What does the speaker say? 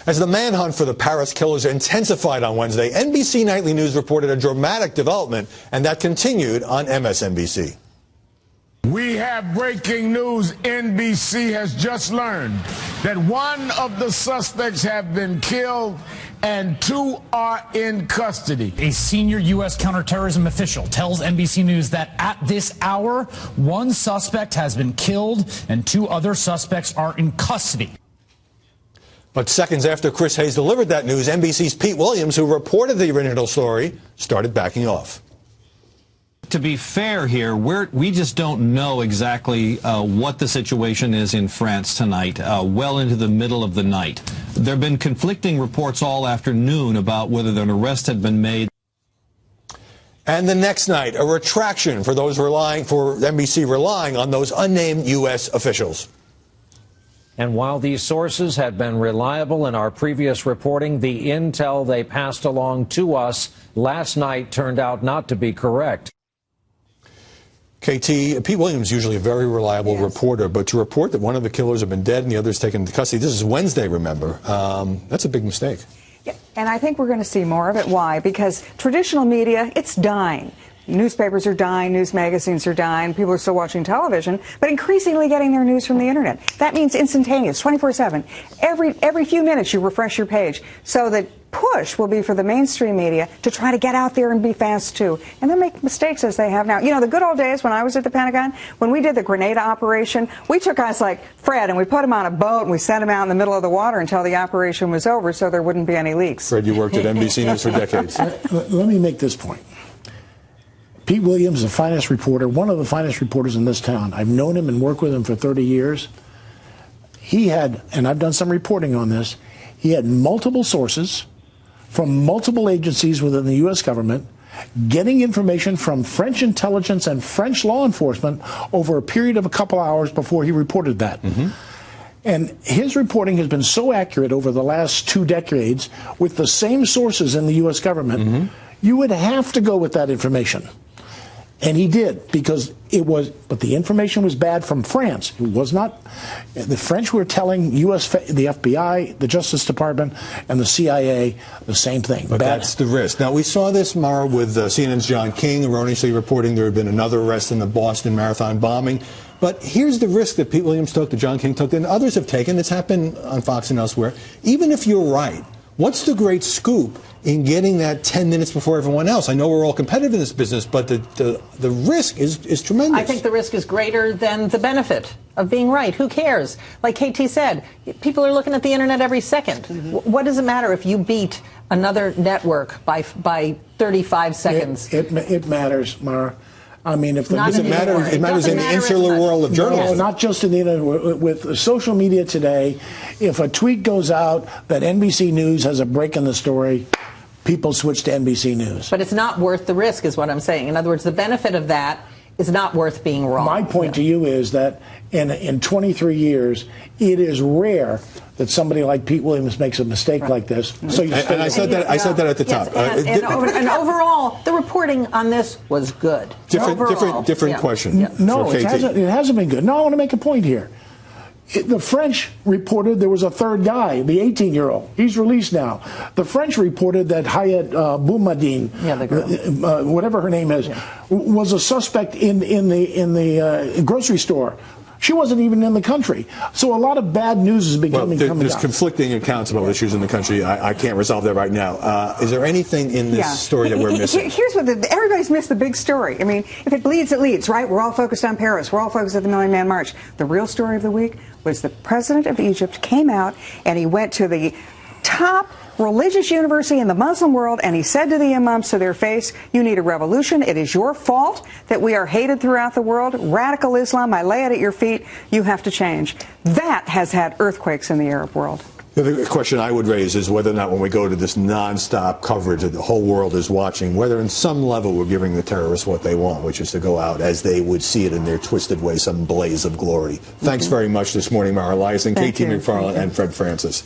As the manhunt for the Paris killers intensified on Wednesday, NBC Nightly News reported a dramatic development, and that continued on MSNBC. We have breaking news. NBC has just learned that one of the suspects have been killed and two are in custody. A senior U.S. counterterrorism official tells NBC News that at this hour, one suspect has been killed and two other suspects are in custody. But seconds after Chris Hayes delivered that news, NBC's Pete Williams, who reported the original story, started backing off. To be fair here, we just don't know exactly what the situation is in France tonight, well into the middle of the night. There have been conflicting reports all afternoon about whether an arrest had been made. And the next night, a retraction for NBC relying on those unnamed U.S. officials. And while these sources had been reliable in our previous reporting, the intel they passed along to us last night turned out not to be correct. KT, Pete Williams, usually a very reliable reporter, but to report that one of the killers have been dead and the others taken into custody, this is Wednesday, remember, that's a big mistake. Yeah, and I think we're going to see more of it. Why? Because traditional media, it's dying. Newspapers are dying, news magazines are dying, people are still watching television, but increasingly getting their news from the internet. That means instantaneous, 24/7. Every few minutes you refresh your page. So the push will be for the mainstream media to try to get out there and be fast too. And they'll make mistakes as they have now. You know, the good old days when I was at the Pentagon, when we did the Grenada operation, we took guys like Fred and we put him on a boat and we sent him out in the middle of the water until the operation was over so there wouldn't be any leaks. Fred, you worked at NBC News for decades. Let me make this point. Pete Williams, the finest reporter, one of the finest reporters in this town. I've known him and worked with him for 30 years. He had, and I've done some reporting on this, he had multiple sources from multiple agencies within the U.S. government getting information from French intelligence and French law enforcement over a period of a couple hours before he reported that. And his reporting has been so accurate over the last 2 decades with the same sources in the U.S. government, you would have to go with that information. And he did, because but the information was bad from France. It was not. The French were telling the FBI, the Justice Department, and the CIA the same thing. But that's the risk. Now, we saw this, Mara, with CNN's John King erroneously reporting there had been another arrest in the Boston Marathon bombing. But here's the risk that Pete Williams took, that John King took, and others have taken. It's happened on Fox and elsewhere. Even if you're right, what's the great scoop in getting that 10 minutes before everyone else? I know we're all competitive in this business, but the risk is tremendous. I think the risk is greater than the benefit of being right. Who cares? Like KT said, people are looking at the internet every second. What does it matter if you beat another network by 35 seconds? It matters, Mara. I mean, if it matters in the insular world of journalism. No, not just in the internet. With social media today, if a tweet goes out that NBC News has a break in the story, people switch to NBC News. But it's not worth the risk, is what I'm saying. In other words, the benefit of that is not worth being wrong. My point to you is that in 23 years, it is rare that somebody like Pete Williams makes a mistake like this. So I said that at the top. And overall, the reporting on this was good. Different question. No, it hasn't been good. No, I want to make a point here. The French reported there was a third guy, the 18-year-old. He's released now. The French reported that Hayat Boumadine, whatever her name is, was a suspect in the grocery store. She wasn't even in the country. So a lot of bad news is coming out. There's conflicting accounts about issues in the country. I can't resolve that right now. Is there anything in this story that we're missing? Here's what everybody's missed the big story. I mean, if it bleeds, it leads, right? We're all focused on Paris. We're all focused at the Million Man March. The real story of the week was the president of Egypt came out and he went to the top religious university in the Muslim world, and he said to the imams to their face, you need a revolution. It is your fault that we are hated throughout the world. Radical Islam, I lay it at your feet. You have to change. That has had earthquakes in the Arab world. The question I would raise is whether or not when we go to this nonstop coverage that the whole world is watching, whether in some level we're giving the terrorists what they want, which is to go out as they would see it in their twisted way, some blaze of glory. Thanks very much this morning, Mara Elias and KT McFarland and Fred Francis.